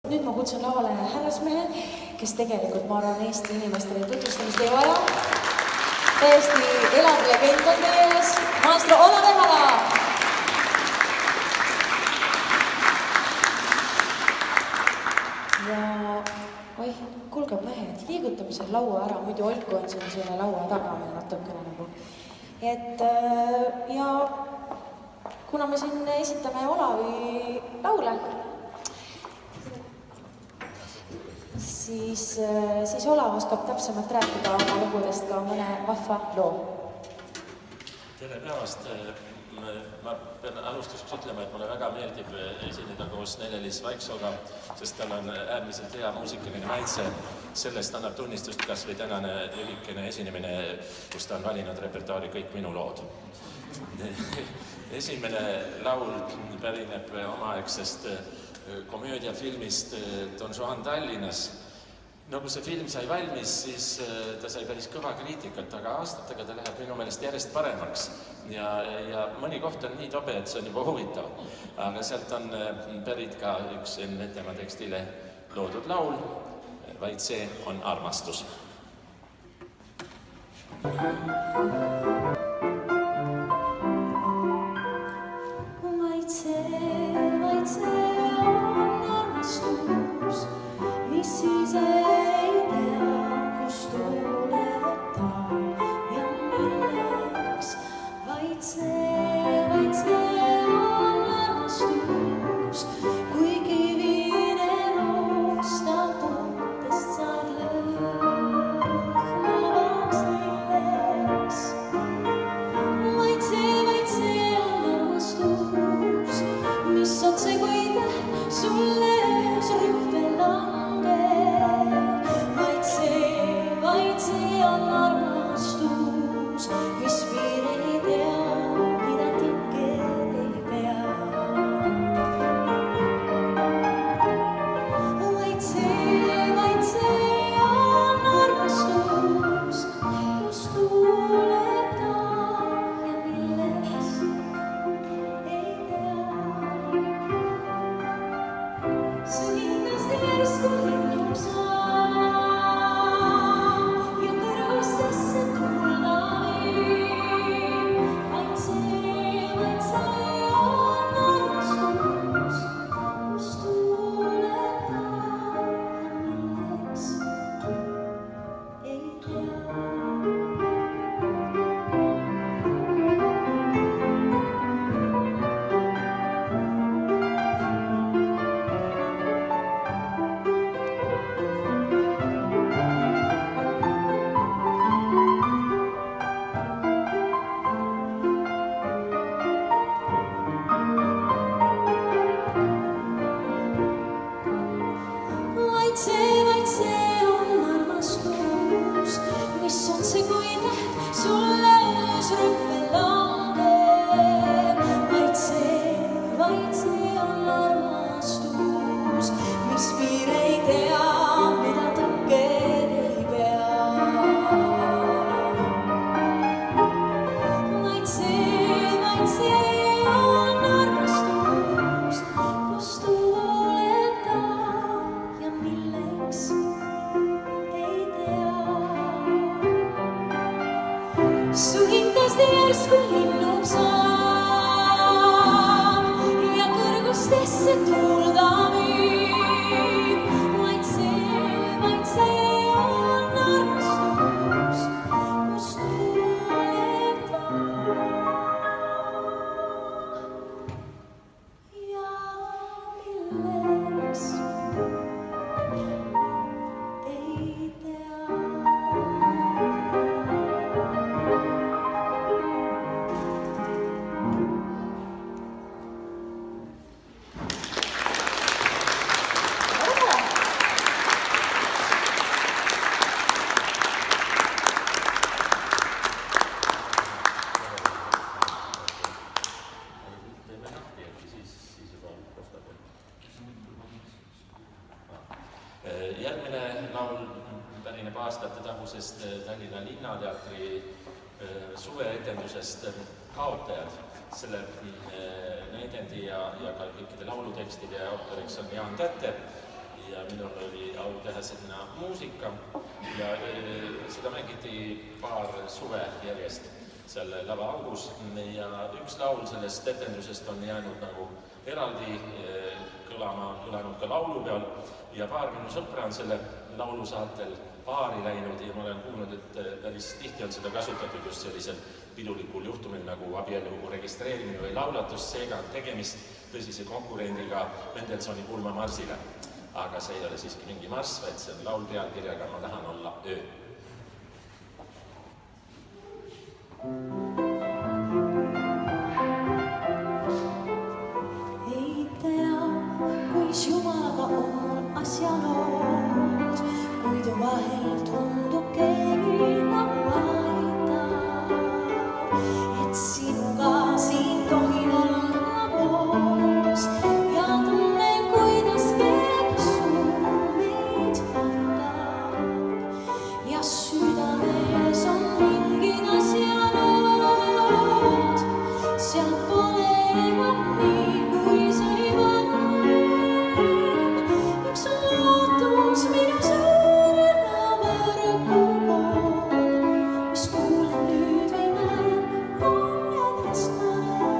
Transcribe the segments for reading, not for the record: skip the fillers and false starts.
Nüüd ma kutsun lauale härrasmehe, kes tegelikult, ma arvan, Eesti inimestele tutvustamist ei vaja. Täiesti elav legend on teie ees, maestro Olav Ehala! Ja oih, kuulge mehed, liigutame selle laua ära, muidu Olku on siin selle laua taga veel natukene nagu. Ja kuna me siin esitame Olavi laule, siis Olav oskab täpsemalt rääkida oma lugudest ka mõne vahva loo. Tere päevast! Ma pean alustuseks ütlema, et mulle väga meeldib esineda koos Nele-Liis Vaiksooga, sest tal on äärmiselt hea muusikaline maitse. Sellest annab tunnistust kas või tänane lühikene esinemine, kus ta on valinud repertuaari kõik minu lood. Esimene laul pärineb omaaegsest komöödiafilmist Don Juan Tallinnas. No kui see film sai valmis, siis ta sai päris kõva kriitikat, aga aastatega ta läheb minu meelest järjest paremaks. Ja mõni koht on nii tobe, et see on juba huvitav. Aga sealt on pärit ka üks enne tema tekstile loodud laul, vaid see on armastus. Vaid see on armastus, mis siis ei tea, kust tuleb ta ja milleks. Vaid see on armastus, kui kivine roosta puutest saad lõhnavaks milleks. Vaid see on armastus, mis otse kui täht sulle rüppe langeb. Vaid see on armastus, mis piir ei tea, mida tikked ei pea. Vaid see on armastus, kust tuleb ta ja milleks ei tea. Su kindlasti järsku linnub saa ja kõrvustesse tulda viib. Vaid see on armastus, kust tuleb ta ja milleks ei tea. Vaid see on armastus, mis otse kui täht sulle rüppe langeb. Vaid see on armastus, mis piir ei tea, mida tõkked ei pea. Vaid see on armastus, kust tuleb ta ja milleks ei tea. Su hindest järsku linnub saa ja kõrgustesse tulda viib. Vaid see on armastus, kust tuleb ta ja milleks ei tea. Järgmine laul pärineb aastate tagusest Tallinna Linnateatri suveetendusest Kaotajad. Selle näidendi ja ka kõikide laulutekstide autoriks on Jaan Kätte. ja minul oli au teha sinna muusika ja seda mängiti paar suve järjest seal lavaagus ja üks laul sellest etendusest on jäänud nagu eraldi kõlanud ka laulu peal ja paar minu sõpra on selle laulu saatel paari läinud ja ma olen kuulnud, et päris tihti on seda kasutatud just sellisel pidulikul juhtumil nagu abielu registreerimine või laulatus, seega on tegemist tõsise konkurendiga Mendelssohni pulmamarsile. Aga see ei ole siiski mingi marss, vaid see on laul pealkirjaga Ma tahan olla öö. Ei tea, kuis Jumalaga on mul asjalood, kuid vahel tundub keegi nagu aitab, et sinuga siin tohin olla koos ja tunnen, kuidas keegi suu meid vaatab ja südames on mingid asjalood, seal pole enam nii, kui see varem. Üks lootus minu sõna võrgu kood, mis kuulen nüüd või näen, on järjest parem.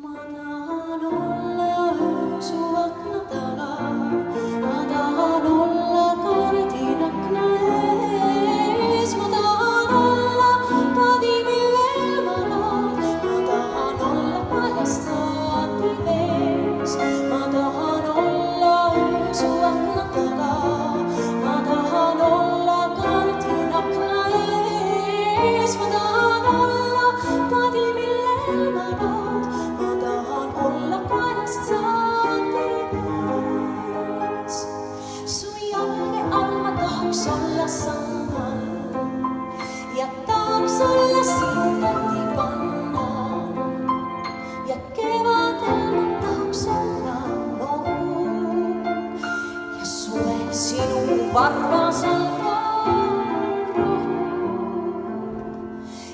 Ma tahan olla öö su akna taga, ma tahan olla kardin akna ees, ma tahan olla padi, millel magad, ma tahan olla paljast saati vees, ma tahan olla öö su akna taga, ma tahan olla kardin akna ees, ma tahan olla padi, millel magad, ma tahan olla paljast saati vees. Su jalge all ma tahaks olla sammal ja tahaks olla sind kotti panna ja kevadel ma tahaks olla noor ja suvel sinu varvasel pool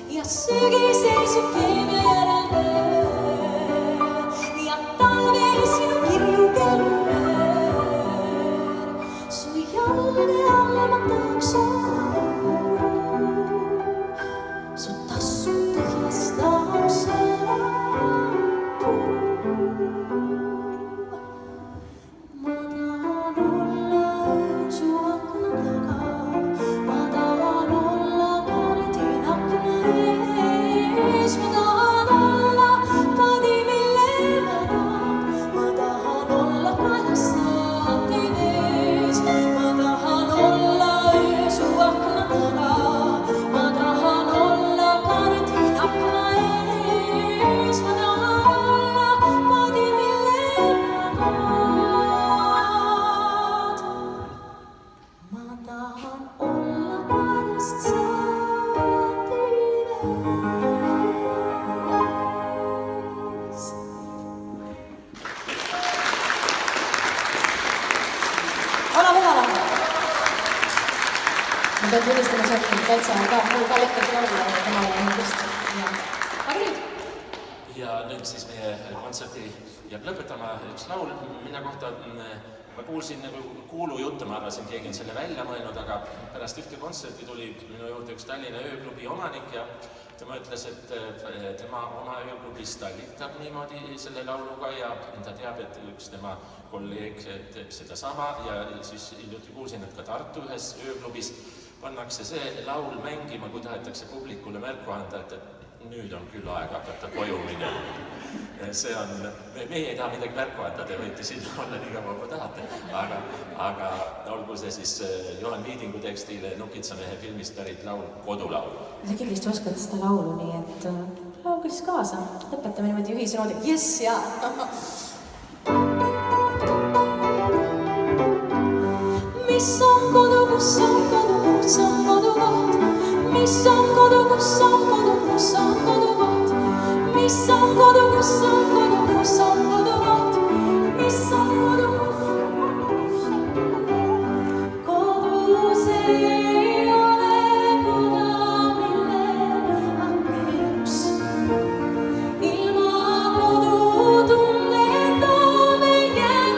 ja sügisel su keemia järel öö ja talvel sinu kirju kelluöör. Su jalge all ma tahaks olla su tassu põhjas tahaks olla ma tahan olla öö su akna taga, ma tahan olla kardin akna ees, ma tahan olla padi, millel magad, ma tahan olla paljast saati vees, ma tahan olla öö su akna taga, ma tahan olla kardin akna ees, ma tahan olla padi, millel magad, ma tahan olla paljast saati vees. Ole Võhala! Ma pean tunnistama sealt, et täitsa mul ka lekkab laulda ja temale on tõesti. Aga nüüd? Ja nüüd siis meie kontserti jääb lõpetama üks laul, mille kohta ma kuulsin nagu kuulujutte, ma arvasin, keegi on selle välja mõelnud, aga pärast ühte kontserti tuli minu juurde üks Tallinna ööklubi omanik ja tema ütles, et tema oma ööklubis tallitab niimoodi selle lauluga ja ta teab, et üks tema kolleeg teeb sedasama ja siis hiljuti kuulsin, et ka Tartu ühes ööklubis pannakse see laul mängima, kui tahetakse publikule märku anda, et nüüd on küll aeg hakata koju minema. See on, meie ei taha midagi märku anda, te võite siin olla nii kaua, kui tahate, aga olgu see siis Johan Viidingu tekstile Nukitsamehe filmist pärit laul Kodulaul. Te kindlasti oskate seda laulu, nii et laulge siis kaasa. Lõpetame niimoodi ühisnoodi. Jess, jaa! Mis on kodu, kus on kodu, kus on kodukoht? Mis on kodu, kus on kodu, kus on kodukoht? Mis on kodu, kus on kodu, kus on kodukoht? Mis on kodu, kus on kodukoht? Kodus ei ole koda, millel akkeus. Ilma kodu tunneta me jääme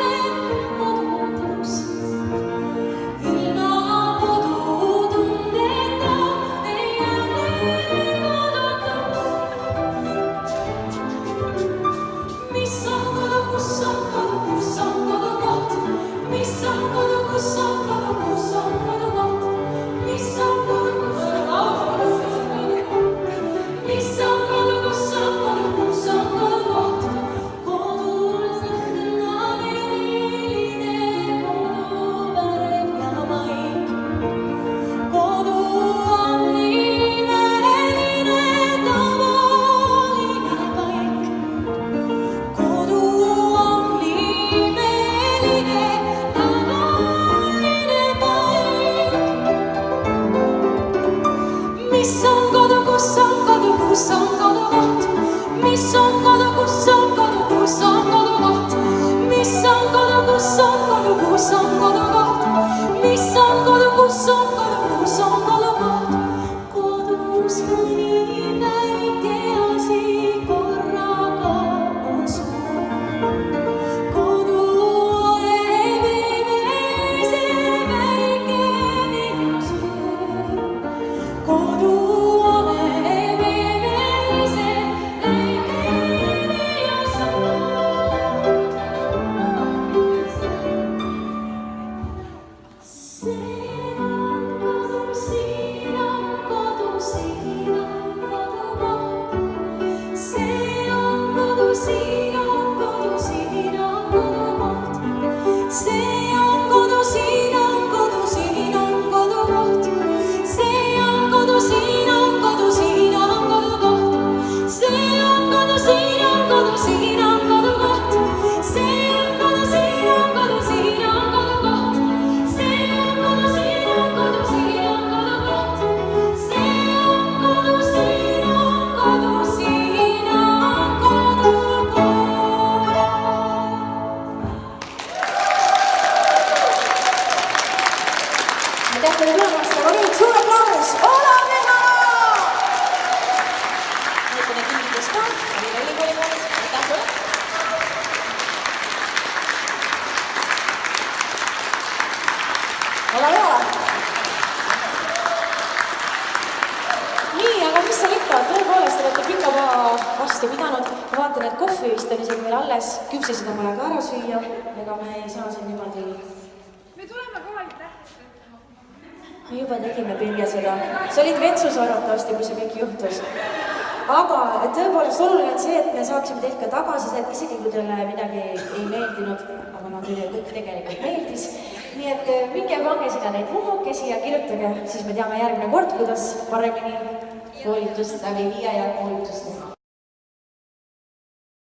aitäh teile tulemast, aga nüüd suur aplaus Olavega! Näitame kingitust ka, Tallinna Ülikooli poolt, aitäh sulle! Olavega! Nii, aga mis seal ikka, tõepoolest olete pika päeva vastu pidanud. Ma vaatan, et kohvi vist on isegi veel alles, küpsisid on vaja ka ära süüa, ega me ei saa siin niimoodi. Me tuleme kohalik tähtest. Me juba tegime Pirje seda. Sa olid vetsus arvatavasti, kui see kõik juhtus. Aga tõepoolest oluline on see, et me saaksime teilt ka tagasisidet, isegi kui teile midagi ei meeldinud, aga no teile kõik tegelikult meeldis. Nii et minge pange sinna neid mummukesi ja kirjutage, siis me teame järgmine kord, kuidas paremini koolitust läbi viia ja koolitust teha.